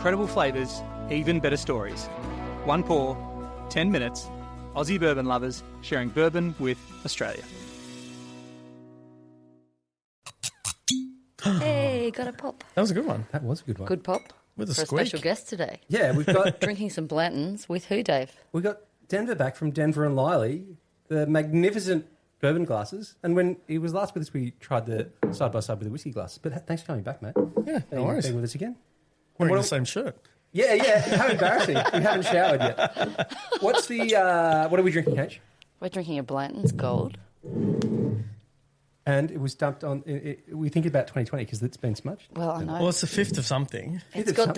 incredible flavours, even better stories. One pour, 10 minutes, Aussie bourbon lovers sharing bourbon with Australia. Hey, got a pop. That was a good one. That was a good one. Good pop. With a for squeak. a special guest today. Yeah, we've got Drinking some Blantons with who, Dave? we got Denver back from Denver and Liley, the magnificent bourbon glasses. And when he was last with us, we tried the side by side with the whiskey glasses. But thanks for coming back, mate. Yeah, no worries. Being with us again. Wearing the same shirt. Yeah. How embarrassing. We haven't showered yet. What's the? What are we drinking, H? We're drinking a Blanton's Gold. And it was dumped on. We think about 2020 because it's been smudged. Well, I know. Well, it's the 5th of something. It's got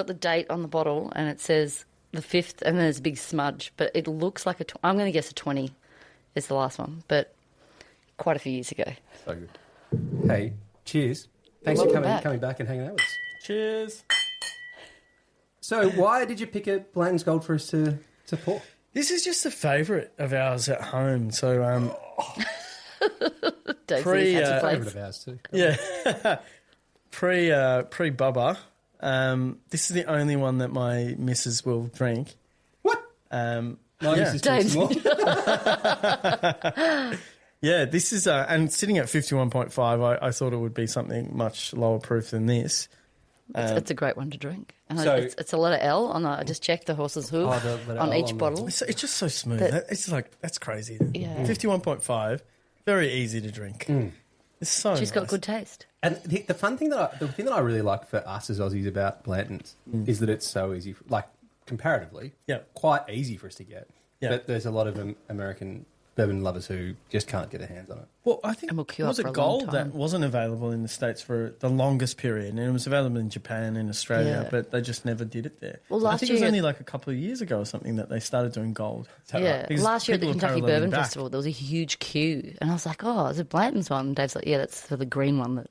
the date on the bottle, and it says the 5th, and then there's a big smudge. But it looks like I'm going to guess a 20 is the last one, but quite a few years ago. So good. Hey, cheers. Thanks for coming back and hanging out with us. Cheers. So, why did you pick a Blanton's Gold for us to pour? This is just a favourite of ours at home. So, Dave's Favourite of ours too. Yeah. pre Bubba. This is the only one that my missus will drink. What? Yeah. Dave's. Yeah, this is and sitting at 51.5. I thought it would be something much lower proof than this. It's a great one to drink. And So- it's a letter L on the. I just checked the horse's hoof the letter on L each on the- bottle. It's just so smooth. It's like that's crazy. Yeah. 51.5, very easy to drink. It's so. She's got nice. good taste. And the thing that I really like for us as Aussies about Blantons is that it's so easy, comparatively, quite easy for us to get. Yeah. But there's a lot of American bourbon lovers who just can't get their hands on it. Well, I think And we'll queue was up it for a long gold time. that wasn't available in the States for the longest period, and it was available in Japan and Australia, Yeah. but they just never did it there. Well, I last think it was year- only like a couple of years ago or something that they started doing gold. Yeah, Because last year at the people are Kentucky paralleling Bourbon back. Festival, there was a huge queue, and I was like, "Oh, is it Blanton's one?" And Dave's like, "Yeah, that's for the green one that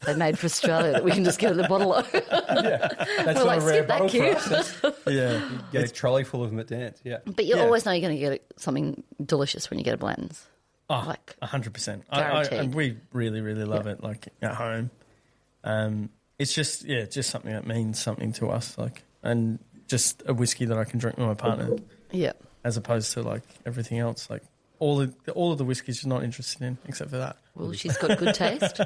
they made for Australia that we can just get in the bottle of." That's We're like, skip that queue. Yeah, Get a trolley full of them at dance. Yeah. But you Yeah. always know you're going to get something delicious when you get a Blanton's. oh, Like, 100%. guaranteed. And we really, really love it. Like at home, it's just something that means something to us. Like, and just a whiskey that I can drink with my partner, yeah. as opposed to like everything else. Like all of the whiskeys she's not interested in, except for that. Well, she's got good taste,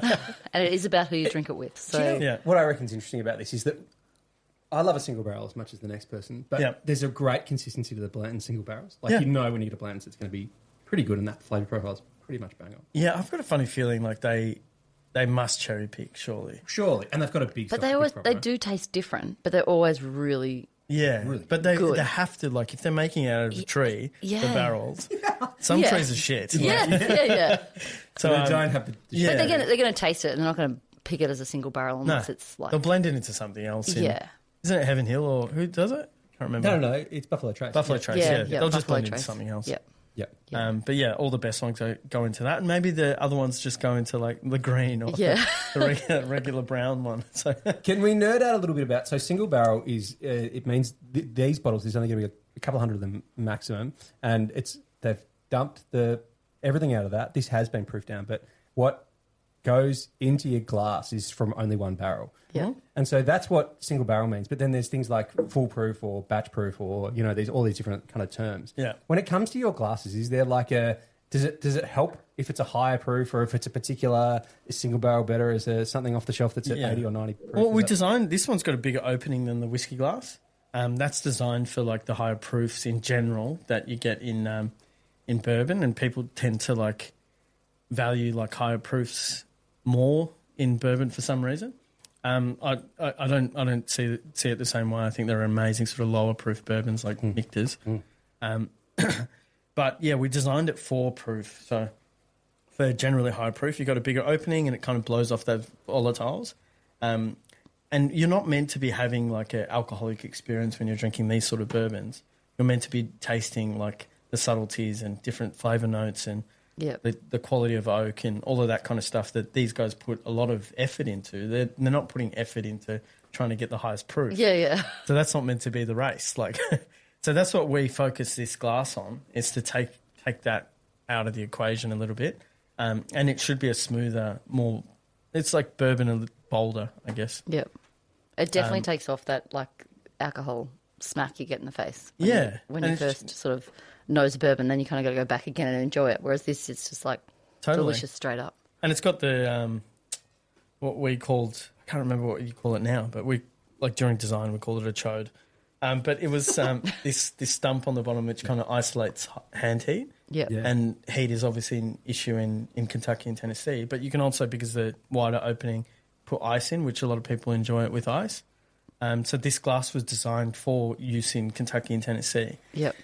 and it is about who you drink it with. So, Yeah. What I reckon is interesting about this is that I love a single barrel as much as the next person, but there's a great consistency to the Blanton single barrels. Like, you know when you get a Blanton, it's going to be pretty good, and that flavour profile is pretty much bang on. Yeah, I've got a funny feeling like they must cherry pick, surely. Surely. And they've got a big but stock they to pick from, right? do taste different, but they're always really. Yeah, Really but they good. have to, like, if they're making it out of a tree, Yeah. the barrels, some Yeah. trees are shit. Yeah, yeah. So, They don't have the yeah. But they're going to taste it, and they're not going to pick it as a single barrel unless it's like. they'll blend it into something else. Yeah. Isn't it Heaven Hill or who does it? Can't remember. No, it's Buffalo Trace. Buffalo Yeah. Trace, yeah. They'll just Buffalo blend into Trace. something else. Yep. Yeah. But yeah, all the best ones go into that. And maybe the other ones just go into like the green or Yeah. the regular brown one. So Can we nerd out a little bit about, so single barrel is, it means these bottles, there's only going to be a couple hundred of them maximum, and they've dumped everything out of that. This has been proofed down, but what goes into your glass is from only one barrel. Yeah. And so that's what single barrel means. But then there's things like foolproof or batch proof or, there's all these different kind of terms. Yeah. When it comes to your glasses, is there like does it help if it's a higher proof or if it's a particular single barrel better? Is there something off the shelf that's at 80 or 90 proof? Well, we Is that- designed, this one's got a bigger opening than the whiskey glass. That's designed for like the higher proofs in general that you get in bourbon, and people tend to like value like higher proofs more in bourbon for some reason. I don't see it the same way. I think there are amazing sort of lower proof bourbons like Michter's. But yeah, we designed it for proof. So for generally higher proof, you've got a bigger opening and it kind of blows off those volatiles. And you're not meant to be having like an alcoholic experience when you're drinking these sort of bourbons. You're meant to be tasting like the subtleties and different flavour notes and the quality of oak and all of that kind of stuff that these guys put a lot of effort into. They're not putting effort into trying to get the highest proof. Yeah. So that's not meant to be the race. Like, so that's what we focus this glass on, is to take that out of the equation a little bit. And it should be a smoother, it's like bourbon a little bolder, I guess. Yep. It definitely takes off that like alcohol smack you get in the face. When And you it's first sort of nose a bourbon, then you kind of got to go back again and enjoy it. Whereas this, it's just like delicious straight up. And it's got the what we called, I can't remember what you call it now, but we, like during design, we called it a chode. But it was this stump on the bottom which kind of isolates hand heat. Yeah. And heat is obviously an issue in Kentucky and Tennessee. But you can also, because the wider opening, put ice in, which a lot of people enjoy it with ice. So this glass was designed for use in Kentucky and Tennessee. Yep.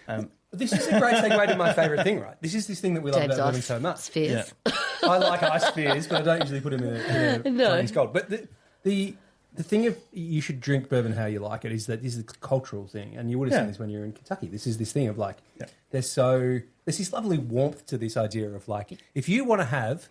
This is a great segue to my favourite thing, right? This is this thing that we love Dave's about bourbon ice so much. spheres. Yeah. I like ice spheres, but I don't usually put them in a No. Chinese gold. But the thing of you should drink bourbon how you like it is that this is a cultural thing, and you would have seen this when you're in Kentucky. This is this thing of like, there's this lovely warmth to this idea of like, if you want to have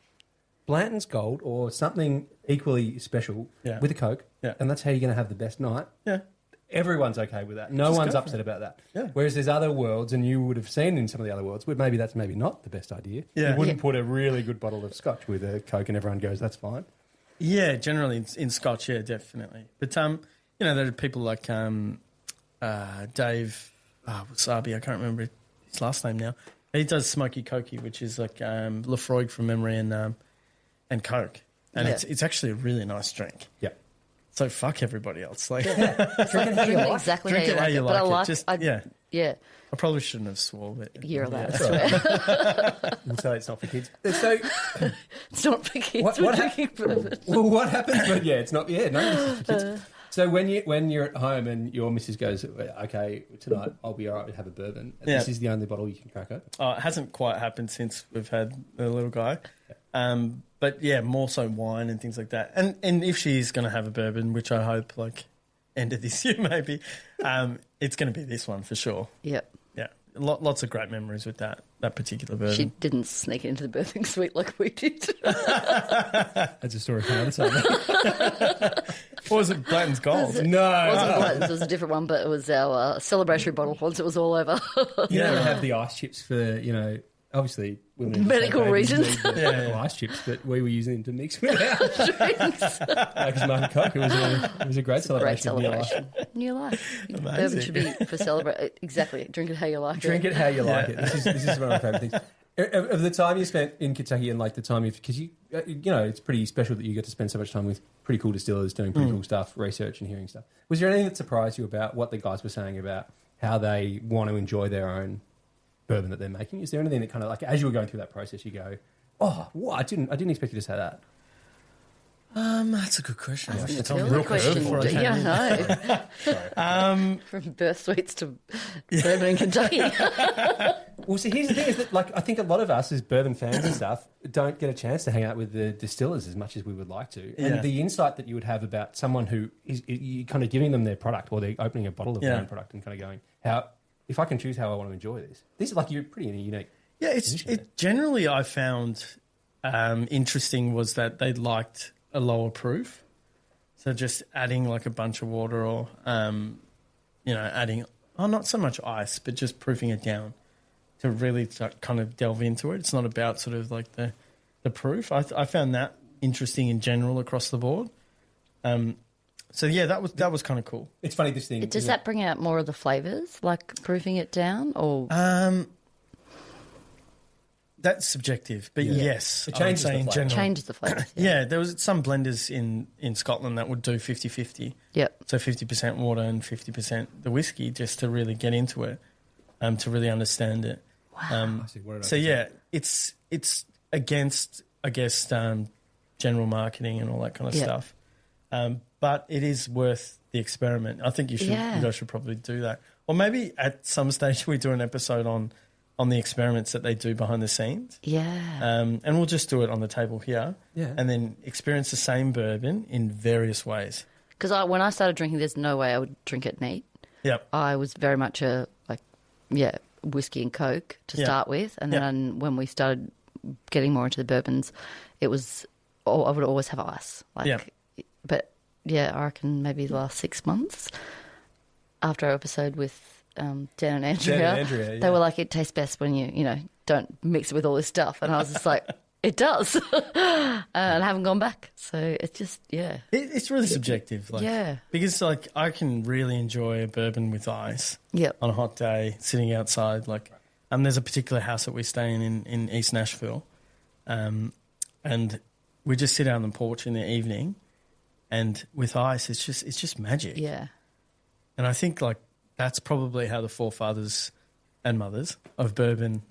Blanton's Gold or something equally special with a Coke, and that's how you're going to have the best night. Yeah. Everyone's okay with that. No one's upset about that. Yeah. Whereas there's other worlds, and you would have seen in some of the other worlds, where maybe that's maybe not the best idea. Yeah. You wouldn't put a really good bottle of scotch with a Coke and everyone goes, that's fine. Yeah, generally in scotch, yeah, definitely. But, you know, there are people like Dave Wasabi, I can't remember his last name now. He does Smoky Cokey, which is like Lafroig from memory and Coke. And it's actually a really nice drink. Yeah. So fuck everybody else. Like, Drink it exactly how you like it. But I like it. Yeah. I probably shouldn't have swore, but You're allowed to swear. We'll say it's not for kids. So It's not for kids. What happens? But it's not. Yeah, no, this is for kids. So when you're at home and your missus goes, okay, tonight I'll be all right to have a bourbon. This is the only bottle you can crack open. It hasn't quite happened since we've had the little guy. But yeah, more so wine and things like that. And if she's going to have a bourbon, which I hope like end of this year maybe, it's going to be this one for sure. Yep. Yeah. Lots of great memories with that particular bourbon. She didn't sneak into the birthing suite like we did. That's a story for another time. What was it? Blanton's Gold? No. It wasn't Blanton's, it was a different one, but it was our celebratory bottle once it was all over. You don't have the ice chips for, obviously women medical reasons. Ice chips, but we were using them to mix with our drinks. Like Martin Coke, it was a great celebration. Great celebration. New life. Bourbon should be for celebrate. Exactly. Drink it how you like it. Drink it how you like it. This is one of my favourite things. Of the time you spent in Kentucky and like the time because it's pretty special that you get to spend so much time with pretty cool distillers doing pretty cool stuff, research and hearing stuff. Was there anything that surprised you about what the guys were saying about how they want to enjoy their own bourbon that they're making? Is there anything that kind of like as you were going through that process you go, oh, what? I didn't expect you to say that. That's a good question. It's a real question. Yeah, I know. From birth suites to bourbon in Kentucky. Well, see, here's the thing: is that like I think a lot of us as bourbon fans and stuff don't get a chance to hang out with the distillers as much as we would like to. And the insight that you would have about someone who is you kind of giving them their product or they're opening a bottle of their own product and kind of going, how if I can choose how I want to enjoy this is like you're pretty unique. Yeah, it generally I found interesting was that they liked a lower proof. So just adding like a bunch of water or, adding, not so much ice, but just proofing it down to really kind of delve into it. It's not about sort of like the proof. I found that interesting in general across the board. So yeah, that was kind of cool. It's funny this thing. Does that bring out more of the flavours, like proofing it down, or? That's subjective, but yes, it changes in general. Changes the flavours. Yeah, there was some blenders in Scotland that would do 50-50. Yep. So 50% water and 50% the whiskey, just to really get into it, to really understand it. Wow. So yeah, it's against, I guess, general marketing and all that kind of stuff. But it is worth the experiment. I think you guys should probably do that, or maybe at some stage we do an episode on the experiments that they do behind the scenes. Yeah. And we'll just do it on the table here. Yeah. And then experience the same bourbon in various ways. Because when I started drinking, there's no way I would drink it neat. Yep. I was very much whiskey and Coke to start with. And then when we started getting more into the bourbons, I would always have ice. But yeah, I reckon maybe the last 6 months after our episode with Dan and Andrea, they were like, it tastes best when you don't mix it with all this stuff. And I was just like, It does. And I haven't gone back. So it's just, It's really subjective. Yeah. Because, like, I can really enjoy a bourbon with ice on a hot day, sitting outside. Like, there's a particular house that we stay in East Nashville. And we just sit out on the porch in the evening, and with ice, it's just magic. Yeah. And I think, like, that's probably how the forefathers and mothers of bourbon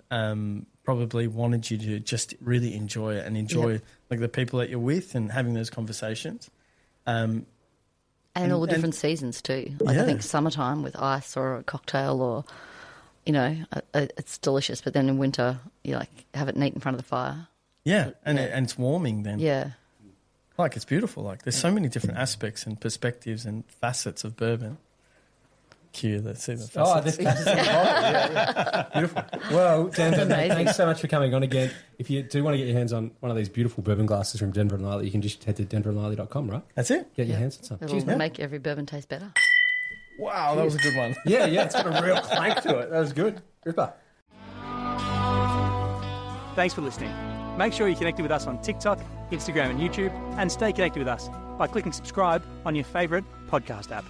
probably wanted you to just really enjoy it and enjoy like the people that you're with and having those conversations. And all the different seasons too. Like I think summertime with ice or a cocktail or, you know, it's delicious. But then in winter, you like have it neat in front of the fire. Yeah, and it's warming then. Yeah. Like it's beautiful. Like there's so many different aspects and perspectives and facets of bourbon. Cue, let's see the facets. Oh, this beautiful. Well, Denver, thanks so much for coming on again. If you do want to get your hands on one of these beautiful bourbon glasses from Denver and Liley, you can just head to denverandliley.com, right? That's it. Get your hands on some. It'll make every bourbon taste better. Wow, that was a good one. Yeah, it's got a real clank to it. That was good. Ripper. Thanks for listening. Make sure you're connected with us on TikTok, Instagram and YouTube, and stay connected with us by clicking subscribe on your favourite podcast app.